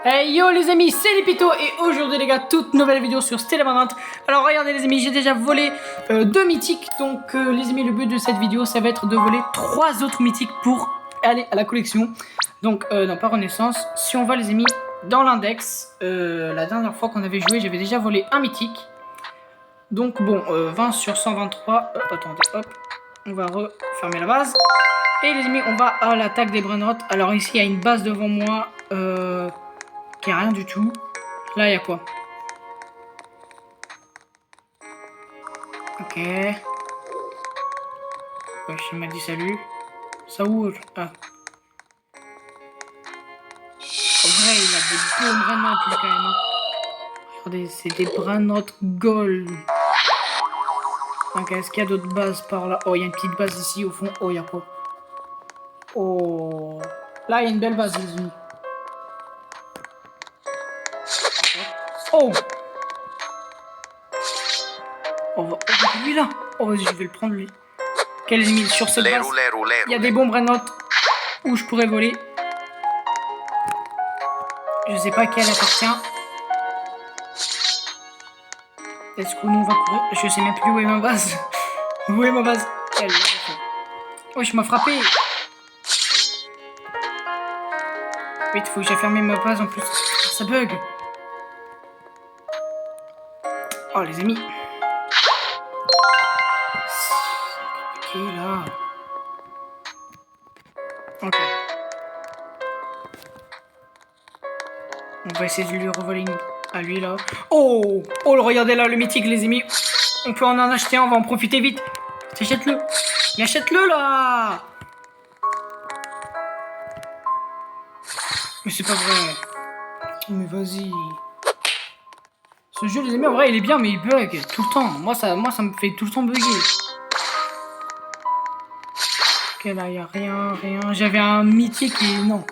Hey yo les amis, c'est Lipito et aujourd'hui les gars, toute nouvelle vidéo sur Stella Abandante. Alors regardez les amis, j'ai déjà volé 2 mythiques. Donc les amis, le but de cette vidéo ça va être de voler 3 autres mythiques pour aller à la collection. Donc non pas renaissance, si on va les amis dans l'index, la dernière fois qu'on avait joué j'avais déjà volé un mythique. Donc bon, 20 sur 123, attendez hop, on va refermer la base. Et les amis, on va à l'attaque des Brainrot. Alors ici il y a une base devant moi qui a rien du tout. Là, il y a quoi? Ok. Ouais, je m'a dit salut. Ça ouvre. Ah. En vrai, il a des beaux Brainrot quand même. Hein. Regardez, c'est des Brainrot gold. Ok, est-ce qu'il y a d'autres bases par là? Oh, il y a une petite base ici au fond. Oh, il y a quoi? Oh. Là, il y a une belle base, les amis. Oh. On va lui là. Oh, vas-y, je vais le prendre lui. Quels amis sur cette base? Il y a des bons Brainrot où je pourrais voler. Je sais pas quelle appartient. Est-ce que nous on va courir? Je sais même plus où est ma base. Où est ma base? Oh, je m'as frappé. Vite, faut que j'ai fermé ma base en plus. Ça bug. Oh, les amis. Ok, là. Ok. On va essayer de lui revoler une à lui là. Oh! Oh, regardez là, le mythique, les amis. On peut en acheter un, on va en profiter vite. Achète-le. Mais achète-le là! Mais c'est pas vrai. Mais vas-y. Ce jeu, les amis, en vrai, il est bien, mais il bug tout le temps. Moi, ça me fait tout le temps bugger. Ok, là, il n'y a rien. J'avais un mythique et non.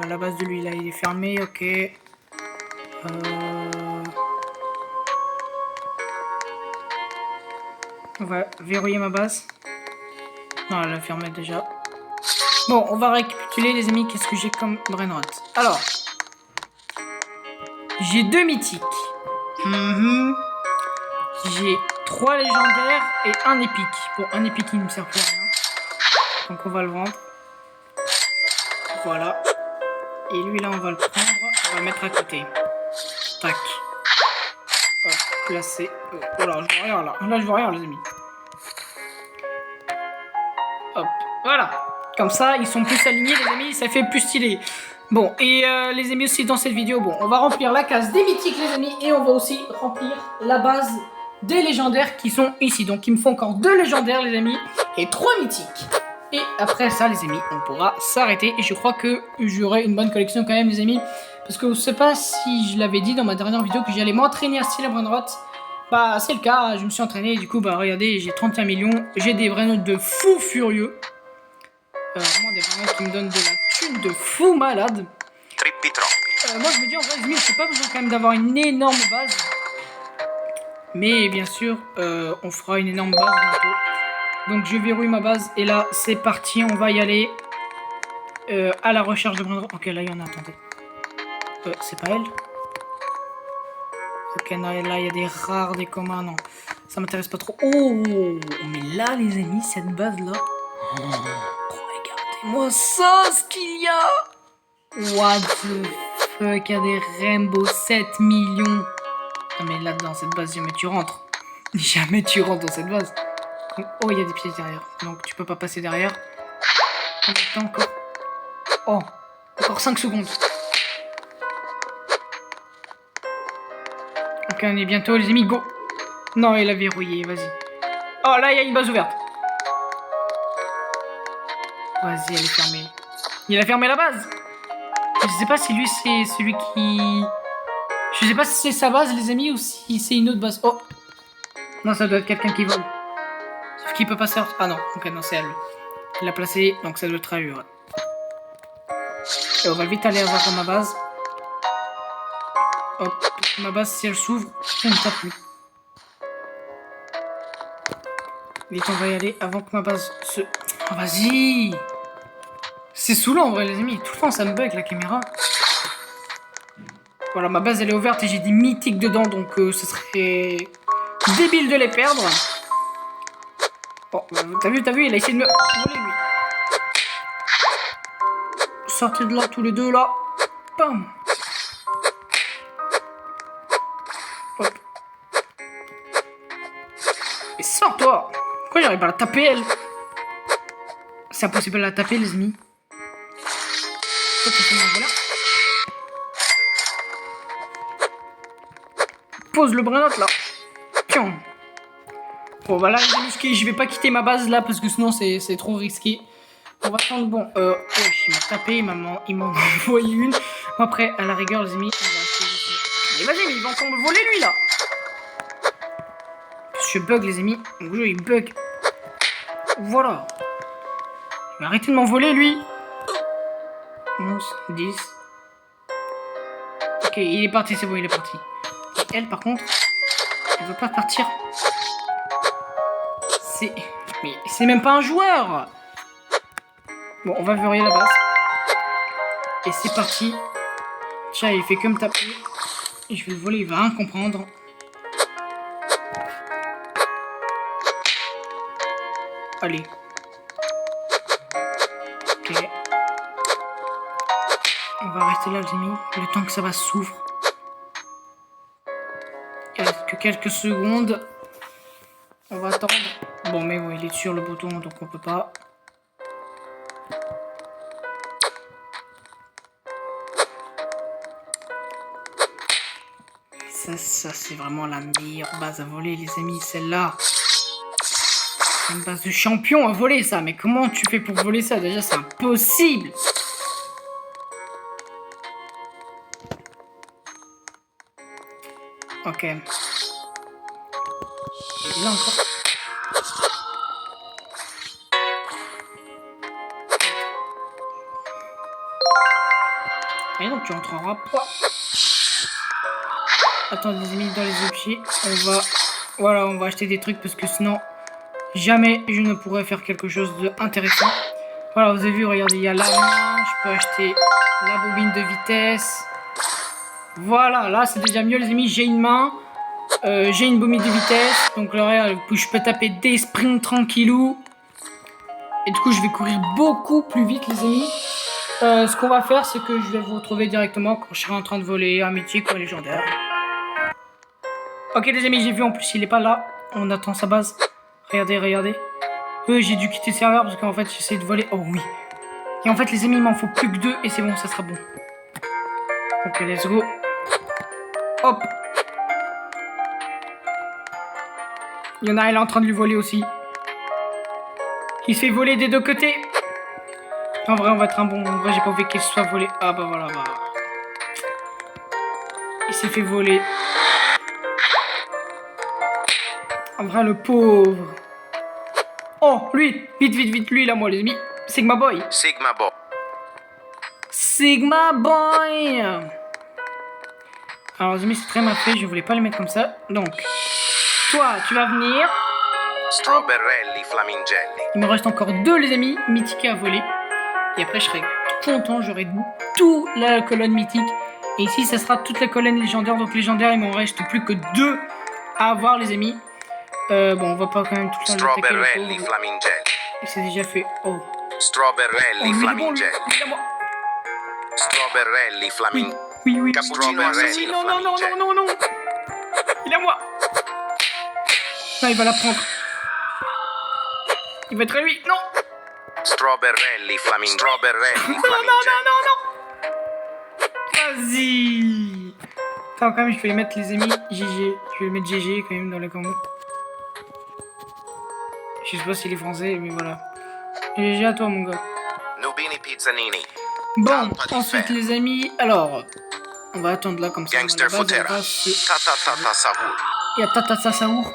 La base de lui, là, il est fermé, ok. On va verrouiller ma base. Non, elle a fermé déjà. Bon, on va récapituler, les amis, qu'est-ce que j'ai comme Brainrot. Alors, j'ai 2 mythiques. J'ai 3 légendaires et 1 épique. Bon, un épique, il ne me sert plus à rien. Donc, on va le vendre. Voilà. Et lui, là, on va le prendre. On va le mettre à côté. Tac. Hop, placé. Oh là, je vois rien, là. Là, je vois rien, les amis. Hop, voilà. Comme ça, ils sont plus alignés, les amis. Ça fait plus stylé. Bon, et les amis aussi, dans cette vidéo, bon, on va remplir la case des mythiques, les amis. Et on va aussi remplir la base des légendaires qui sont ici. Donc, il me faut encore 2 légendaires, les amis. Et 3 mythiques. Et après ça, les amis, on pourra s'arrêter. Et je crois que j'aurai une bonne collection quand même, les amis. Parce que je sais pas si je l'avais dit dans ma dernière vidéo que j'allais m'entraîner à Stella Brainrot. Bah, c'est le cas. Je me suis entraîné. Et du coup, bah, regardez, j'ai 31 millions. J'ai des Brainrot de fou furieux. Vraiment des Brainrot qui me donnent de la thune de fou malade. Moi, je me dis, en vrai, les amis, j'ai pas besoin quand même d'avoir une énorme base. Mais bien sûr, on fera une énorme base bientôt. Donc je verrouille ma base et là c'est parti, on va y aller à la recherche de Brainrot. Ok, là il y en a, attendez. C'est pas elle? Ok, non, là il y a des rares, des communs, non. Ça m'intéresse pas trop. Oh, mais là les amis, cette base là. Oh, regardez-moi ça, ce qu'il y a. What the fuck, il y a des Rainbow 7 millions. Non mais là dans cette base, jamais tu rentres. Jamais tu rentres dans cette base. Oh, il y a des pièges derrière. Donc, tu peux pas passer derrière. Combien de temps encore? Oh, encore 5 secondes. Ok, on est bientôt, les amis. Go! Non, il a verrouillé, vas-y. Oh, là, il y a une base ouverte. Vas-y, elle est fermée. Il a fermé la base. Je sais pas si lui, c'est celui qui... Je sais pas si c'est sa base, les amis, ou si c'est une autre base. Oh! Non, ça doit être quelqu'un qui vole. Sauf qu'il peut pas sortir. Ah non, ok, non, c'est elle. Il l'a placé, donc ça doit être à lui, ouais. Et on va vite aller avoir ma base. Hop, ma base, si elle s'ouvre, on ne tape plus. Vite, on va y aller avant que ma base se... Oh, vas-y! C'est saoulant en vrai les amis, tout le temps ça me bug la caméra. Voilà, ma base elle est ouverte et j'ai des mythiques dedans, donc ce serait débile de les perdre. Bon, t'as vu, il a essayé de me voler lui. Sortez de là tous les deux là. Bam. Hop. Et sors-toi. Pourquoi j'arrive pas à la taper elle? C'est impossible de la taper les amis. Voilà. Pose le bras là. Tiens. Bon bah là les amis, je vais pas quitter ma base là parce que sinon c'est trop risqué. On va attendre, bon, il m'a tapé, il m'a envoyé une. Après, à la rigueur, les amis, on va essayer. Mais vas-y, mais il va encore me voler lui là. Je bug, les amis. Mon jeu il bug. Voilà. Il va arrêter de m'envoler lui. 11, 10. Ok, il est parti, c'est bon, il est parti. Et elle, par contre, elle veut pas partir. Mais c'est même pas un joueur. Bon, on va verrouiller la base. Et c'est parti. Tiens, il fait que me taper. Et je vais le voler, il va rien comprendre. Allez. Ok. On va rester là, les amis. Le temps que ça va s'ouvre. Il reste que quelques secondes. On va attendre. Bon, mais bon, il est sur le bouton, donc on peut pas. Ça c'est vraiment la meilleure base à voler, les amis, celle-là. C'est une base de champion à voler, ça. Mais comment tu fais pour voler ça? Déjà, c'est impossible. Ok. Et là encore. Et donc, tu entreras pas. Attends, les amis, dans les objets, on va acheter des trucs parce que sinon, jamais je ne pourrais faire quelque chose d'intéressant. Voilà, vous avez vu, regardez, il y a la main, je peux acheter la bobine de vitesse. Voilà, là, c'est déjà mieux, les amis, j'ai une main, j'ai une bobine de vitesse. Donc là, je peux taper des sprints tranquillou. Et du coup, je vais courir beaucoup plus vite, les amis. Ce qu'on va faire, c'est que je vais vous retrouver directement quand je serai en train de voler un mythique ou un légendaire. Ok les amis, j'ai vu en plus il est pas là. On attend sa base. Regardez. J'ai dû quitter le serveur parce qu'en fait j'essaie de voler. Oh oui. Et en fait les amis, il m'en faut plus que 2 et c'est bon, ça sera bon. Ok, let's go. Hop. Il y en a, elle est en train de lui voler aussi. Il se fait voler des deux côtés. En vrai, on va être un bon. En vrai, j'ai pas envie qu'il soit volé. Ah bah voilà, bah. Il s'est fait voler. En vrai, le pauvre. Oh, lui. Vite, lui, là, moi, les amis. Sigma Boy. Sigma Boy. Alors, les amis, c'est très mal fait. Je voulais pas les mettre comme ça. Donc, toi, tu vas venir. Strawberry Flamingelli. Il me reste encore 2, les amis, mythiques à voler. Et après, je serai content. J'aurai toute la colonne mythique. Et ici, ça sera toute la colonne légendaire. Donc, légendaire, il m'en reste plus que 2 à avoir, les amis. Bon, on va pas quand même tout le temps l'attaquer. Strawberry Flamingelli. Il s'est déjà fait. Oh. Strawberry Flamingelli. Strawberry Flamingelli. Oui. Cappuccino assassino Flamingelli. Non. Il est à moi. Non, il va la prendre. Il va être à lui. Non. Strawberry Flamingelli. Strawberry Non. Flamingelli. Vas-y. Attends, quand même, je vais mettre les amis GG. Je vais mettre GG quand même dans le combo. Je sais pas s'il est français, mais voilà. GG à toi, mon gars. Nubini Pizzanini. Bon, ensuite, les amis, alors, on va attendre là comme ça. Gangster Futera. Tata Saour. Il y a Tata Saour.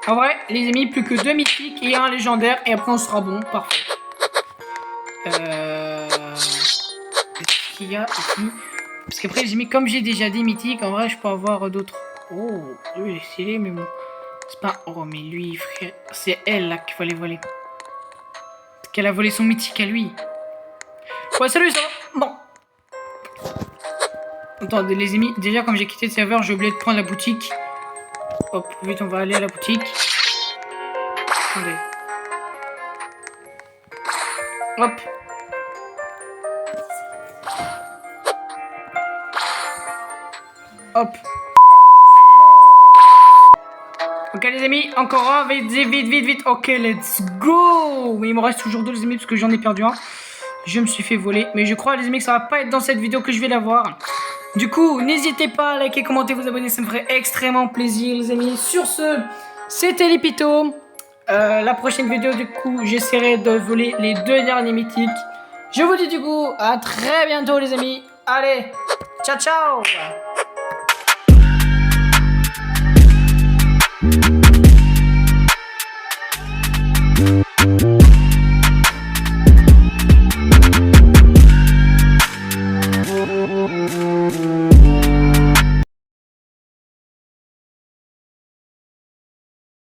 En vrai, les amis, plus que 2 mythiques et un légendaire, et après on sera bon, parfait. Qu'est-ce qu'il y a ici? Parce qu'après, les amis, comme j'ai déjà des mythiques, en vrai, je peux avoir d'autres. Oh, lui, il est stylé, mais bon. C'est pas. Oh, mais lui, frère, c'est elle là qu'il faut aller voler. qu'elle a volé son mythique à lui. Ouais, salut, ça va? Bon. Attendez, les amis, déjà, comme j'ai quitté le serveur, j'ai oublié de prendre la boutique. Hop, vite, on va aller à la boutique. Attendez. Hop. Hop. Ok les amis, encore un, vite, vite, vite, vite, vite. Ok, let's go. Mais il me reste toujours deux les amis parce que j'en ai perdu un. Je me suis fait voler. Mais je crois les amis que ça va pas être dans cette vidéo que je vais l'avoir. Du coup, n'hésitez pas à liker, commenter, vous abonner, ça me ferait extrêmement plaisir les amis. Sur ce, c'était les Pitos. La prochaine vidéo du coup, j'essaierai de voler les deux derniers mythiques. Je vous dis du coup, à très bientôt les amis. Allez, ciao ciao.